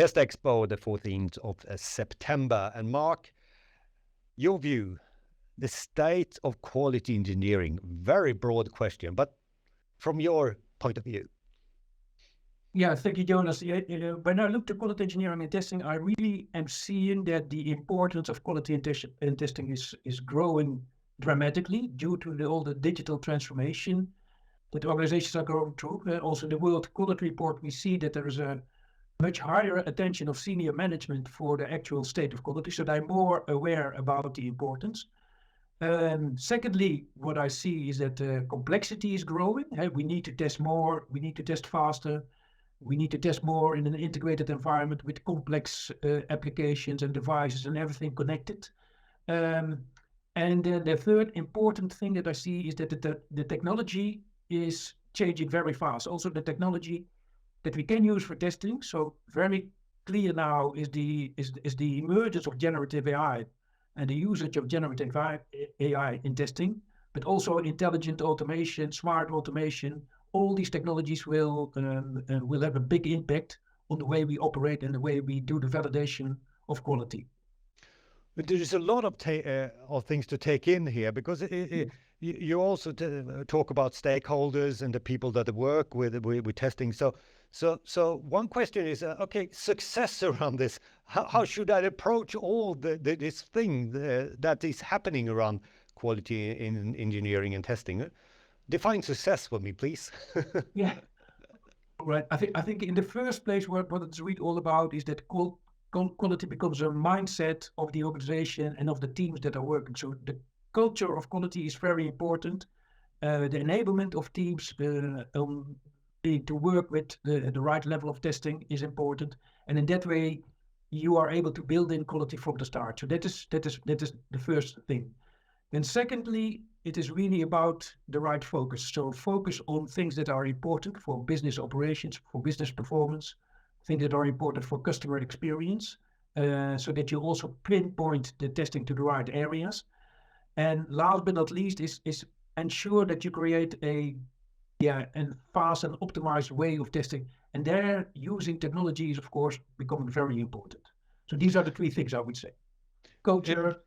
TestExpo, the 14th of September. And Mark, your view, the state of quality engineering, very broad question, but from your point of view. Yeah, thank you, Jonas. When I look to quality engineering and testing, I really am seeing that the importance of quality and testing is growing dramatically due to all the digital transformation that organizations are going through. Also, the World Quality Report, we see that there is a much higher attention of senior management for the actual state of quality, so they're more aware about the importance. Secondly, what I see is that complexity is growing. We need to test more, we need to test faster, we need to test more in an integrated environment with complex applications and devices and everything connected. And then the third important thing that I see is that the technology is changing very fast. Also, the technology that we can use for testing. So very clear now is the emergence of generative AI and the usage of generative AI in testing, but also intelligent automation, smart automation. All these technologies will have a big impact on the way we operate and the way we do the validation of quality. But there's a lot of things to take in here, because you also talk about stakeholders and the people that work with testing. So one question is, okay, success around this. How should I approach all this thing that is happening around quality in engineering and testing? Define success for me, please. Yeah, right. I think in the first place, what it's really all about is that quality becomes a mindset of the organization and of the teams that are working. So the culture of quality is very important. The enablement of teams to work with the right level of testing is important, and in that way, you are able to build in quality from the start. So that is the first thing. And secondly, it is really about the right focus. So focus on things that are important for business operations, for business performance, things that are important for customer experience, so that you also pinpoint the testing to the right areas. And last but not least is ensure that you create a fast and optimized way of testing. And there, using technology is, of course, becoming very important. So these are the three things I would say: culture,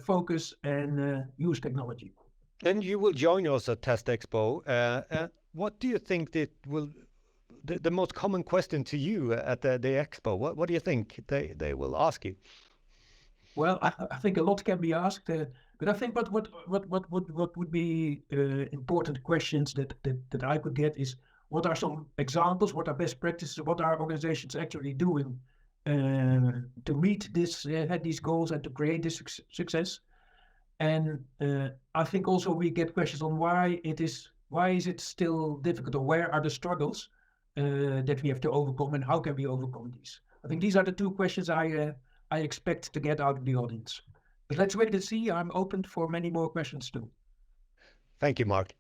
focus, and use technology. And you will join us at TestExpo. What do you think that will the most common question to you at the expo? What do you think they will ask you? Well, I think a lot can be asked, but I think what would be important questions that I could get is, what are some examples, what are best practices, what are organizations actually doing to meet these goals and to create this success? And I think also we get questions on why is it still difficult, or where are the struggles that we have to overcome, and how can we overcome these? I think these are the two questions I expect to get out of the audience. But let's wait and see. I'm open for many more questions too. Thank you, Mark.